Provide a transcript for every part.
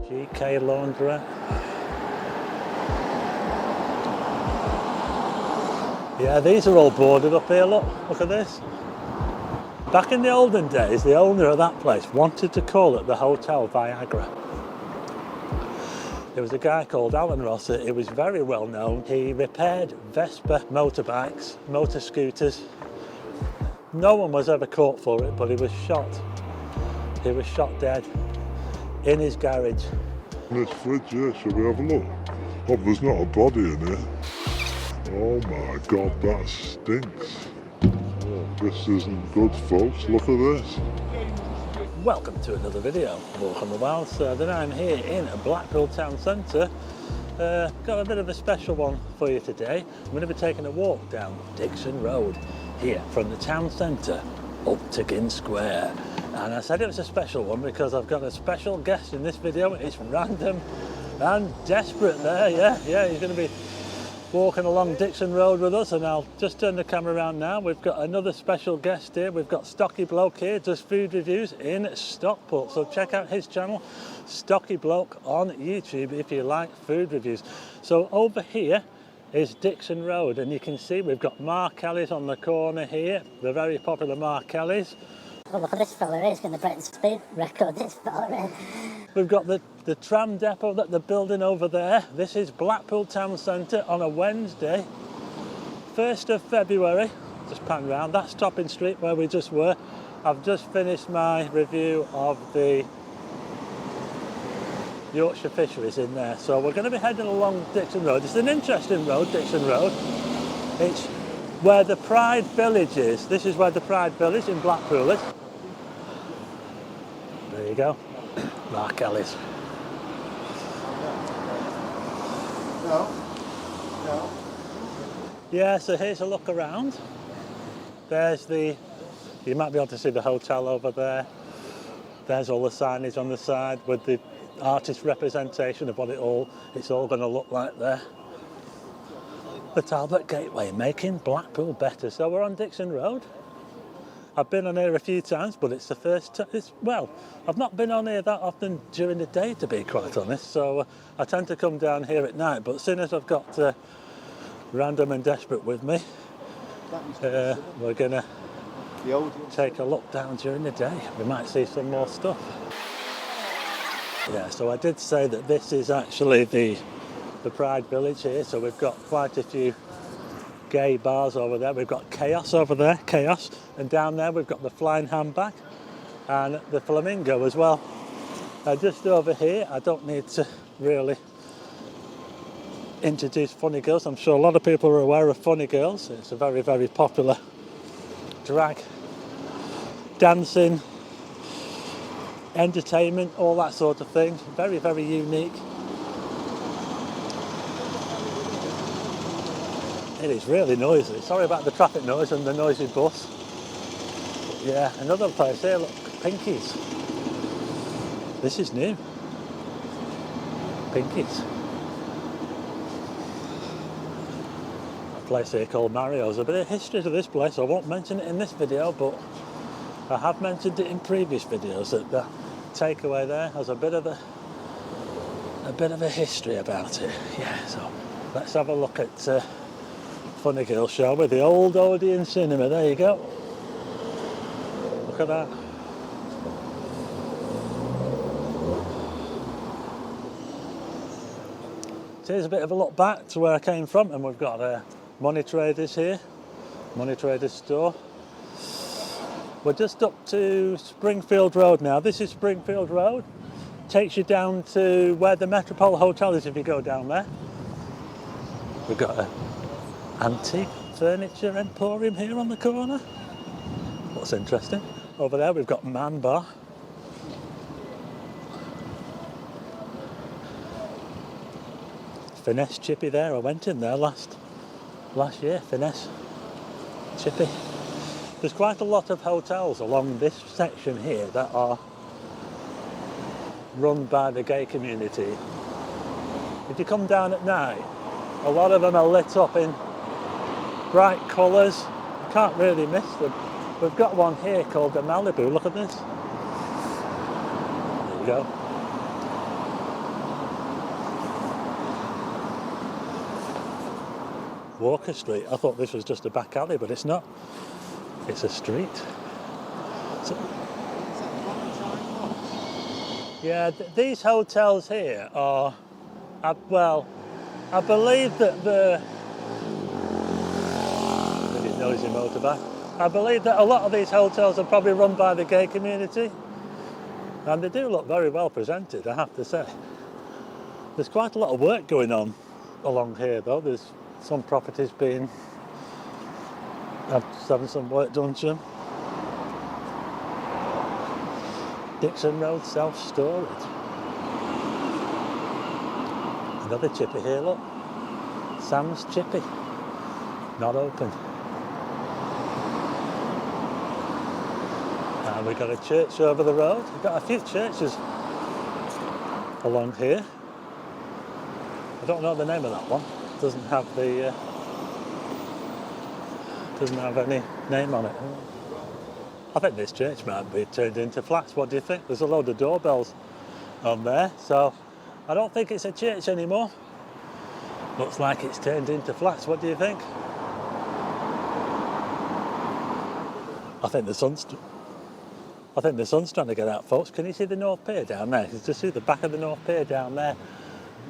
GK Laundrette. Yeah, these are all boarded up here, look at this. Back in the olden days, the owner of that place wanted to call it the Hotel Viagra. There was a guy called Alan Ross, he was very well known. He repaired Vespa motorbikes, motor scooters. No one was ever caught for it, but he was shot. He was shot dead in his garage. This fridge here, shall we have a look? Oh, there's not a body in here. Oh my God, that stinks. Oh, this isn't good, folks. Look at this. Welcome to another video, Walk on the Wild Side, and I'm here in Blackpool town centre. Got a bit of a special one for you today. I'm going to be taking a walk down Dickson Road here from the town centre up to Gynn Square. And I said it was a special one because I've got a special guest in this video. It's random and desperate there, yeah, he's going to be walking along Dickson Road with us, and I'll just turn the camera around now. We've got another special guest here. We've got Stocky Bloke here, does food reviews in Stockport, so check out his channel, Stocky Bloke on YouTube, if you like food reviews. So over here is Dickson Road, and you can see we've got Markelly's on the corner here, the very popular Markelly's. Oh, look at this fella, he's going to break the speed record, this fella. We've got the tram depot that they're building over there. This is Blackpool Town Centre on a Wednesday, 1st of February. Just pan round, that's Topping Street where we just were. I've just finished my review of the Yorkshire fisheries in there. So we're going to be heading along Dickson Road. It's an interesting road, Dickson Road. It's where the Pride Village is. This is where the Pride Village in Blackpool is. There you go, Markelly's. No. Yeah, so here's a look around. There's you might be able to see the hotel over there. There's all the signage on the side with the artist representation of what it's all going to look like there. The Talbot Gateway, making Blackpool better. So we're on Dickson Road. I've been on here a few times, but it's the first time. Well, I've not been on here that often during the day, to be quite honest. So I tend to come down here at night. But as soon as I've got Random and Desperate with me, we're gonna take a look down during the day. We might see some more stuff. Yeah, so I did say that this is actually the Pride Village here. So we've got quite a few gay bars over there. We've got Chaos over there, Chaos, and down there we've got the Flying Handbag and the Flamingo as well. Just over here, I don't need to really introduce Funny Girls. I'm sure a lot of people are aware of Funny Girls. It's a very, very popular drag, dancing, entertainment, all that sort of thing. Very, very unique. It is really noisy. Sorry about the traffic noise and the noisy bus. But yeah, another place here, look, Pinky's. This is new. Pinky's. A place here called Mario's. A bit of history to this place. I won't mention it in this video, but I have mentioned it in previous videos that the takeaway there has a bit of a history about it. Yeah, so let's have a look at Funny Girl show with the old Odeon Cinema. There you go. Look at that. So here's a bit of a look back to where I came from, and we've got Money Traders here, Money Traders store. We're just up to Springfield Road now. This is Springfield Road. Takes you down to where the Metropole Hotel is if you go down there. We've got a antique furniture emporium here on the corner. What's interesting? Over there we've got Man Bar. Finesse Chippy there. I went in there last year. Finesse Chippy. There's quite a lot of hotels along this section here that are run by the gay community. If you come down at night, a lot of them are lit up in bright colours. You can't really miss them. We've got one here called the Malibu. Look at this. There you go. Walker Street. I thought this was just a back alley, but it's not. It's a street. So, yeah, these hotels here are, well, I believe that noisy motorbike. I believe that a lot of these hotels are probably run by the gay community, and they do look very well presented, I have to say. There's quite a lot of work going on along here though. There's some properties having some work done to them. Dickson Road self-storage. Another chippy here, look. Sam's Chippy. Not open. And we've got a church over the road. We've got a few churches along here. I don't know the name of that one. Doesn't have any name on it. I think this church might be turned into flats. What do you think? There's a load of doorbells on there, so I don't think it's a church anymore. Looks like it's turned into flats. What do you think? I think the sun's trying to get out, folks. Can you see the North Pier down there? You can just see the back of the North Pier down there.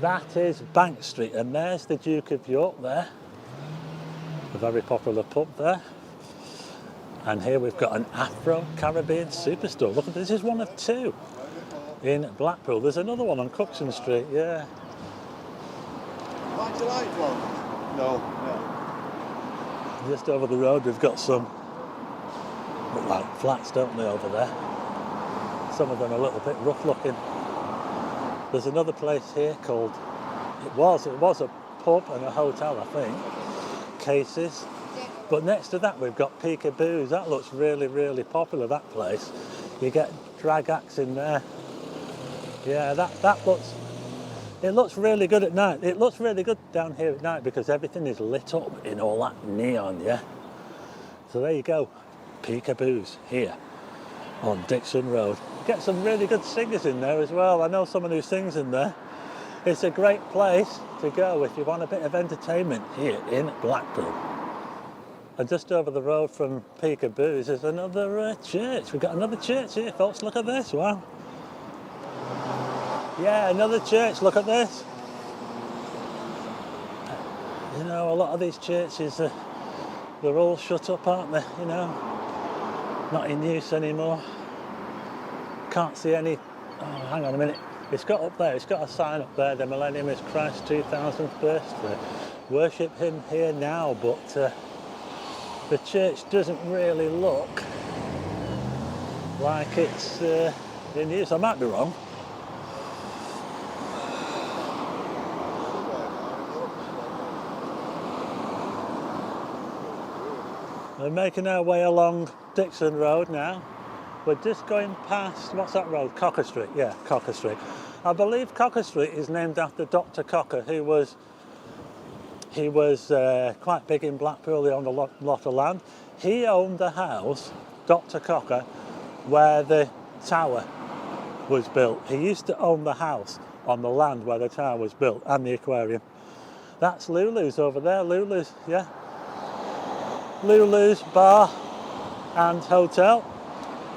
That is Bank Street, and there's the Duke of York there. A very popular pub there. And here we've got an Afro-Caribbean superstore. Look, this is one of two in Blackpool. There's another one on Cookson Street, yeah. Might you like one? No. Just over the road we've got some, look like flats, don't they, over there? Some of them are a little bit rough looking. There's another place here called, it was a pub and a hotel, I think, Cases. But next to that we've got Peekaboo's. That looks really, really popular, that place. You get drag acts in there. Yeah, it looks really good at night. It looks really good down here at night because everything is lit up in all that neon, yeah? So there you go, Peekaboo's here on Dickson Road. Get some really good singers in there as well. I know someone who sings in there. It's a great place to go if you want a bit of entertainment here in Blackpool. And just over the road from Peekaboo's is another church. We've got another church here, folks. Look at this, wow. Yeah, another church, look at this. You know, a lot of these churches, they're all shut up, aren't they? You know, not in use anymore. Can't see any, oh, hang on a minute. It's got a sign up there, the millennium is Christ's 2000th birthday. Worship him here now, but the church doesn't really look like it's in use. I might be wrong. We're making our way along Dickson Road now. We're just going past, what's that road? Cocker Street, yeah, Cocker Street. I believe Cocker Street is named after Dr. Cocker, he was quite big in Blackpool. He owned a lot of land. He owned the house, Dr. Cocker, where the tower was built. He used to own the house on the land where the tower was built and the aquarium. That's Lulu's over there, Lulu's, yeah. Lulu's bar and hotel.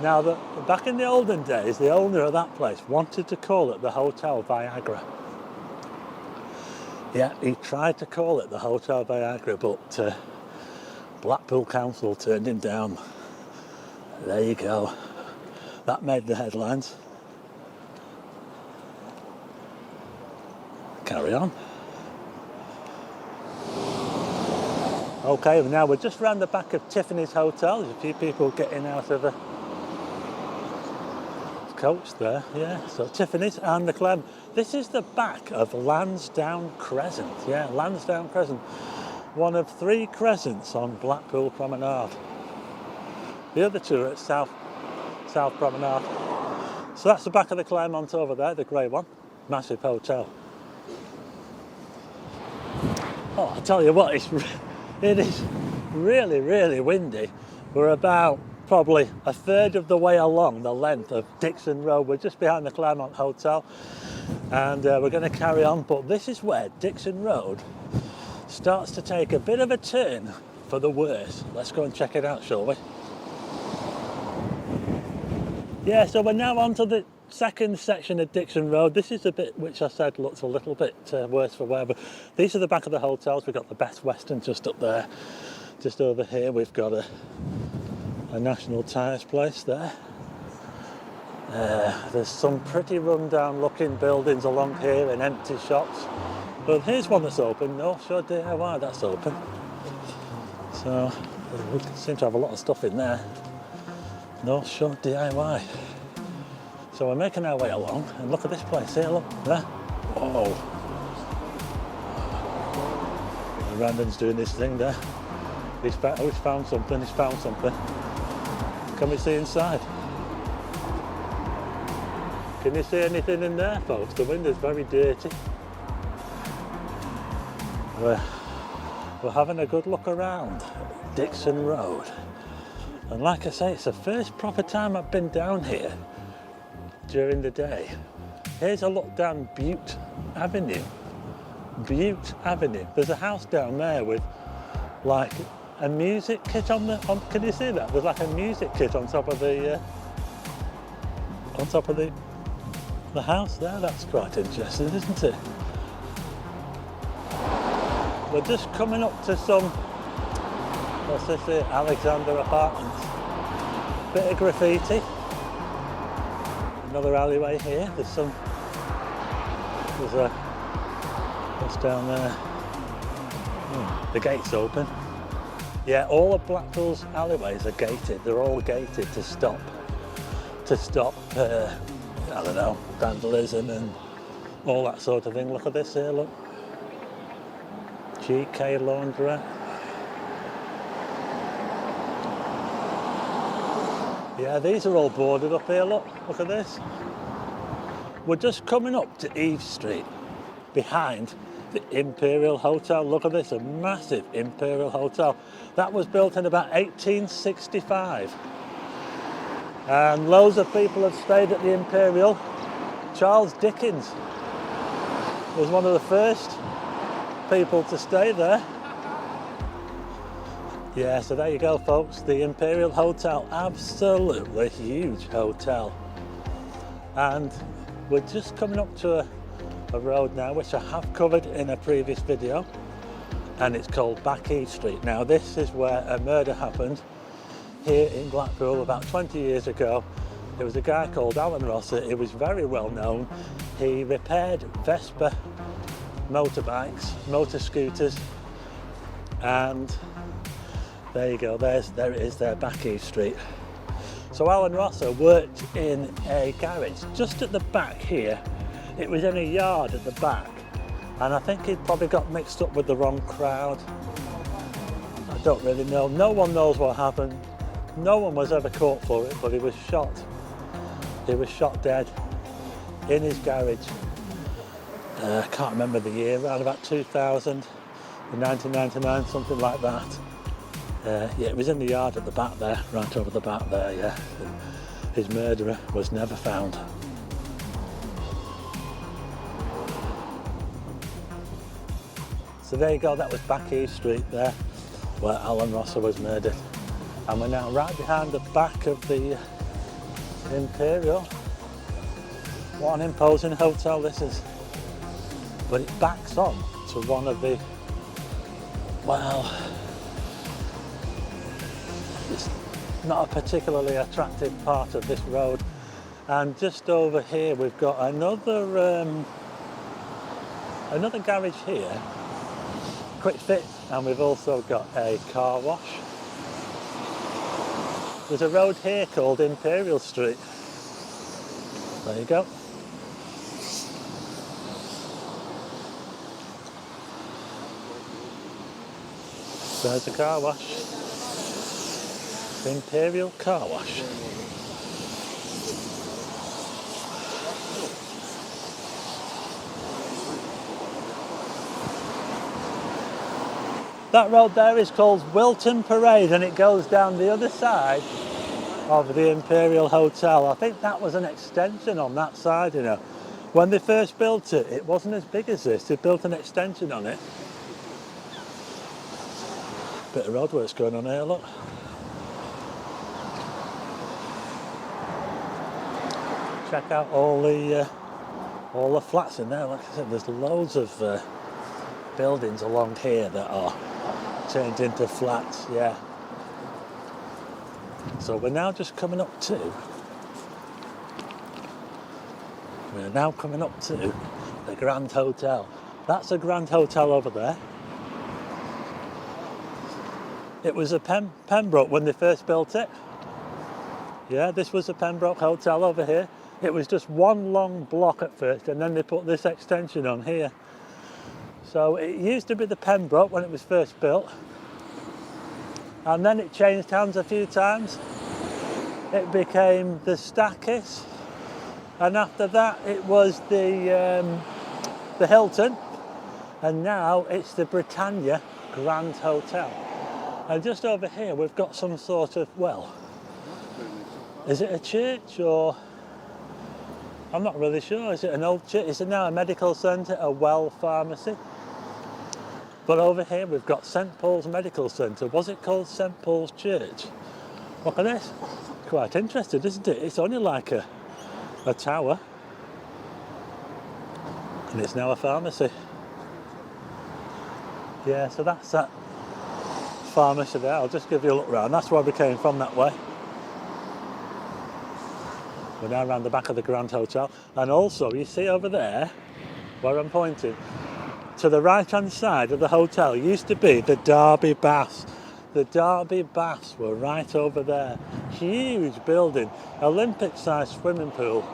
Now, back in the olden days, the owner of that place wanted to call it the Hotel Viagra. Yeah, he tried to call it the Hotel Viagra, but Blackpool Council turned him down. There you go. That made the headlines. Carry on. Okay, now we're just round the back of Tiffany's Hotel. There's a few people getting out of a coach there, yeah. So Tiffany's and the Clem. This is the back of Lansdowne Crescent, yeah, Lansdowne Crescent. One of 3 crescents on Blackpool Promenade. The other 2 are at South Promenade. So that's the back of the Claremont over there, the grey one. Massive hotel. Oh, I tell you what, it is really, really windy. We're about probably a third of the way along the length of Dickson Road. We're just behind the Claremont Hotel and we're going to carry on, but this is where Dickson Road starts to take a bit of a turn for the worse. Let's go and check it out, shall we? Yeah, so we're now on to the second section of Dickson Road. This is the bit which I said looks a little bit worse for wear, but these are the back of the hotels. We've got the Best Western just up there. Just over here we've got a National Tyres place there. There's some pretty run-down looking buildings along here and empty shops. But here's one that's open, North Shore DIY, that's open. So we seem to have a lot of stuff in there. North Shore DIY. So we're making our way along and look at this place here, look there. Whoa. And Randon's doing this thing there. He's found something. Can we see inside? Can you see anything in there, folks? The window's very dirty. We're having a good look around Dickson Road. And like I say, it's the first proper time I've been down here during the day. Here's a look down Butte Avenue. Butte Avenue. There's a house down there with like a music kit on can you see that? There's like a music kit on top of the house there. That's quite interesting, isn't it? We're just coming up to some, what's this here? Alexander Apartments. Bit of graffiti. Another alleyway here. What's down there? The gate's open. Yeah, all of Blackpool's alleyways are gated. They're all gated to stop, I don't know, vandalism and all that sort of thing. Look at this here, look. GK Laundrette. Yeah, these are all boarded up here, look at this. We're just coming up to Eve Street, behind the Imperial Hotel. Look at this, a massive Imperial Hotel. That was built in about 1865. And loads of people have stayed at the Imperial. Charles Dickens was one of the first people to stay there. Yeah, so there you go, folks, the Imperial Hotel, absolutely huge hotel. And we're just coming up to a road now which I have covered in a previous video, and it's called Back Eve Street. Now this is where a murder happened here in Blackpool about 20 years ago. There was a guy called Alan Rosser. He was very well known. He repaired Vespa motorbikes, motor scooters, and there you go, there it is there, Back Eve Street. So Alan Rosser worked in a garage just at the back here. It was in a yard at the back, and I think he'd probably got mixed up with the wrong crowd. I don't really know. No one knows what happened. No one was ever caught for it, but he was shot. He was shot dead in his garage. I can't remember the year, around about 2000, 1999, something like that. Yeah, it was in the yard at the back there, right over the back there, yeah. His murderer was never found. So there you go, that was Back Eve Street there, where Alan Rosser was murdered. And we're now right behind the back of the Imperial. What an imposing hotel this is. But it backs on to one of the, well, it's not a particularly attractive part of this road. And just over here we've got another garage here, Quick Fit, and we've also got a car wash. There's a road here called Imperial Street. There you go. There's a car wash. Imperial Car Wash. That road there is called Wilton Parade, and it goes down the other side of the Imperial Hotel. I think that was an extension on that side, you know. When they first built it, it wasn't as big as this. They built an extension on it. Bit of roadworks going on here, look. Check out all the flats in there. Like I said, there's loads of buildings along here that are turned into flats, yeah. So we're now just coming up to, the Grand Hotel. That's a Grand Hotel over there. It was a Pembroke when they first built it. Yeah, this was a Pembroke Hotel over here. It was just one long block at first, and then they put this extension on here. So it used to be the Pembroke when it was first built, and then it changed hands a few times. It became the Stackis, and after that it was the Hilton, and now it's the Britannia Grand Hotel. And just over here we've got some sort of, well, is it a church or, I'm not really sure. Is it an old church? Is it now a medical centre, a well pharmacy? But over here we've got St Paul's Medical Centre. Was it called St Paul's Church? Look at this. Quite interesting, isn't it? It's only like a tower. And it's now a pharmacy. Yeah, so that's that pharmacy there. I'll just give you a look round. That's where we came from, that way. We're now around the back of the Grand Hotel. And also, you see over there, where I'm pointing, to the right-hand side of the hotel used to be the Derby Baths. The Derby Baths were right over there. Huge building, Olympic-sized swimming pool.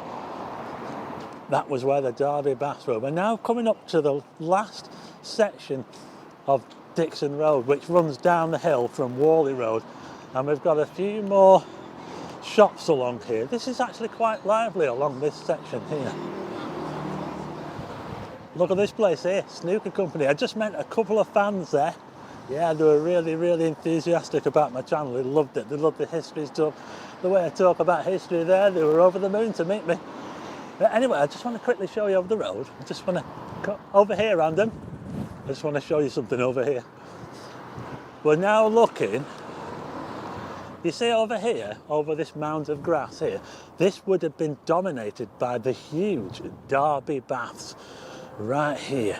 That was where the Derby Baths were. We're now coming up to the last section of Dickson Road, which runs down the hill from Worley Road. And we've got a few more shops along here. This is actually quite lively along this section here. Look at this place here, snooker company. I just met a couple of fans there. Yeah, they were really, really enthusiastic about my channel. They loved it. They loved the history stuff. The way I talk about history there, they were over the moon to meet me. But anyway, I just want to quickly show you over the road. I just want to go over here, random. I just want to show you something over here. We're now looking, you see over here, over this mound of grass here, this would have been dominated by the huge Derby Baths right here.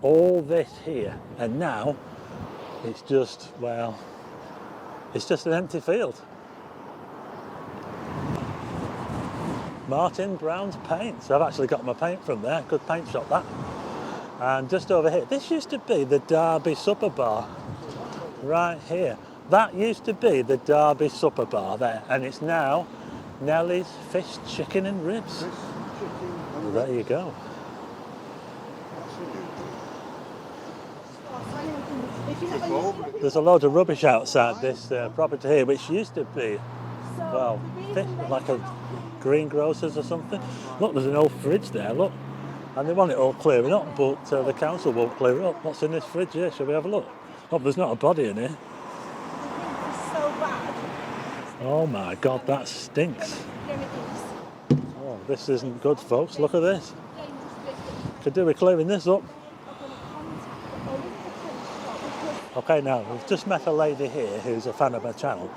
All this here. And now it's just, well, it's just an empty field. Martin Brown's Paints. I've actually got my paint from there. Good paint shop, that. And just over here, this used to be the Derby Supper Bar. Right here. That used to be the Derby Supper Bar there. And it's now Nellie's Fish, Chicken and Ribs. Well, there you go. There's a load of rubbish outside this property here, which used to be, well, like a greengrocer's or something. Look, there's an old fridge there, look. And they want it all clearing up, but the council won't clear it up. What's in this fridge here? Shall we have a look? Oh, there's not a body in here. So bad. Oh my God, that stinks. Oh, this isn't good, folks. Look at this. Could do with clearing this up. Okay, now, we've just met a lady here who's a fan of my channel,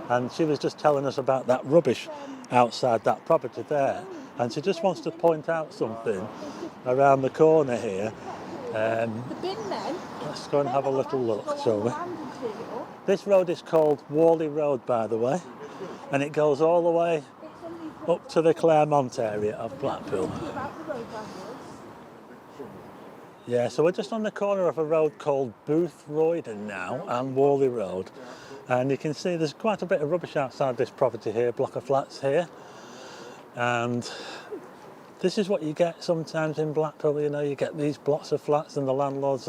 and she was just telling us about that rubbish outside that property there, and she just wants to point out something around the corner here. Let's go and have a little look, shall we? This road is called Worley Road, by the way, and it goes all the way up to the Claremont area of Blackpool. Yeah, so we're just on the corner of a road called Booth Royden now, and Worley Road. And you can see there's quite a bit of rubbish outside this property here, block of flats here. And this is what you get sometimes in Blackpool, you know, you get these blocks of flats and the landlords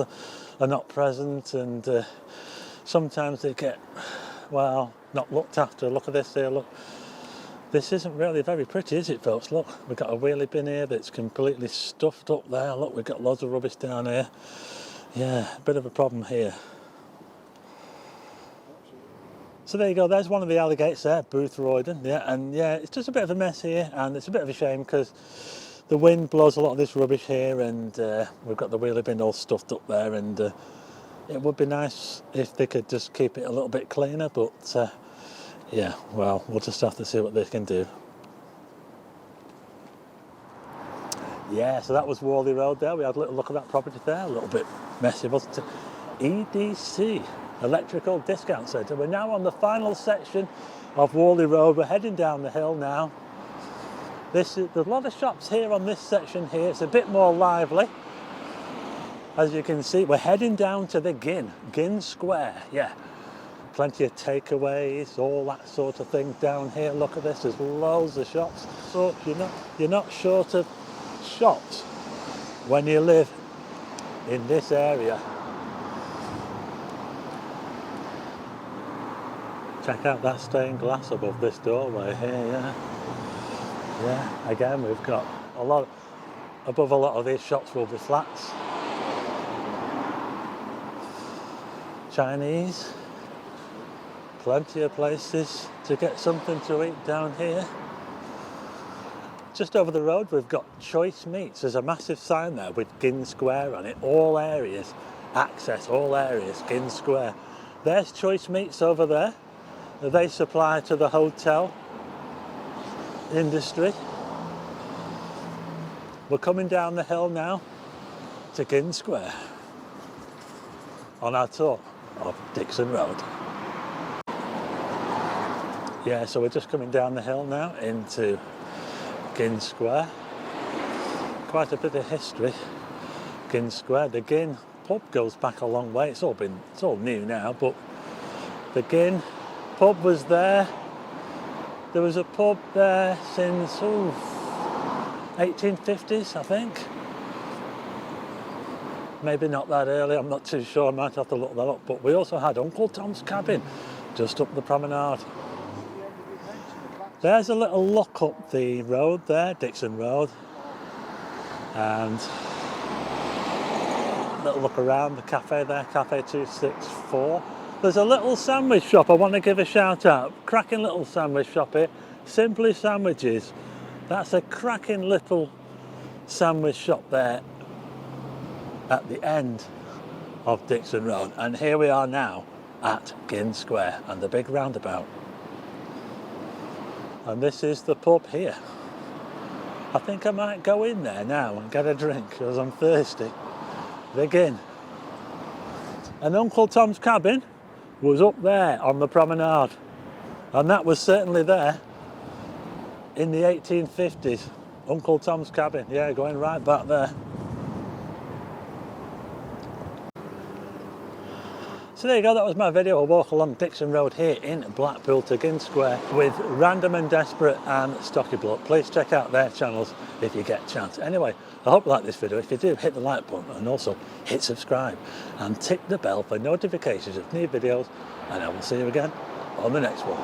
are not present, and sometimes they get, well, not looked after. Look at this here, look. This isn't really very pretty, is it, folks? Look, we've got a wheelie bin here that's completely stuffed up there. Look, we've got loads of rubbish down here. Yeah, a bit of a problem here. So there you go, there's one of the alley-gates there, Booth Royden. Yeah, and yeah, it's just a bit of a mess here, and it's a bit of a shame because the wind blows a lot of this rubbish here, and we've got the wheelie bin all stuffed up there, and It would be nice if they could just keep it a little bit cleaner, but yeah, well, we'll just have to see what they can do. Yeah, so that was Worley Road there. We had a little look at that property there, a little bit messy, wasn't it? EDC, Electrical Discount Centre. We're now on the final section of Worley Road. We're heading down the hill now. There's a lot of shops here on this section here. It's a bit more lively. As you can see, we're heading down to the Gynn Square, yeah. Plenty of takeaways, all that sort of thing down here. Look at this, there's loads of shops. So you're not short of shops when you live in this area. Check out that stained glass above this doorway here, yeah. Yeah, again, we've got above a lot of these shops will be flats. Chinese, plenty of places to get something to eat down here. Just over the road we've got Choice Meats. There's a massive sign there with Gynn Square on it. All areas, access, all areas, Gynn Square. There's Choice Meats over there. They supply to the hotel industry. We're coming down the hill now to Gynn Square on our tour of Dickson Road. Yeah, so we're just coming down the hill now into Gynn Square. Quite a bit of history. Gynn Square. The Gynn pub goes back a long way. It's all new now, but the Gynn pub was there. There was a pub there since 1850s, I think. Maybe not that early, I'm not too sure, I might have to look that up. But we also had Uncle Tom's Cabin just up the promenade. There's a little look up the road there, Dickson Road. And a little look around the cafe there, Cafe 264. There's a little sandwich shop I want to give a shout out. Cracking little sandwich shop here. Simply Sandwiches. That's a cracking little sandwich shop there at the end of Dickson Road. And here we are now at Gynn Square and the big roundabout. And this is the pub here. I think I might go in there now and get a drink because I'm thirsty. The Gynn. And Uncle Tom's Cabin was up there on the promenade. And that was certainly there in the 1850s. Uncle Tom's Cabin, yeah, going right back there. So there you go, that was my video, a walk along Dickson Road here in Blackpool to Gynn Square with Random and Desperate and Stocky Bloke. Please check out their channels if you get a chance. Anyway, I hope you like this video. If you do, hit the like button and also hit subscribe and tick the bell for notifications of new videos, and I will see you again on the next one.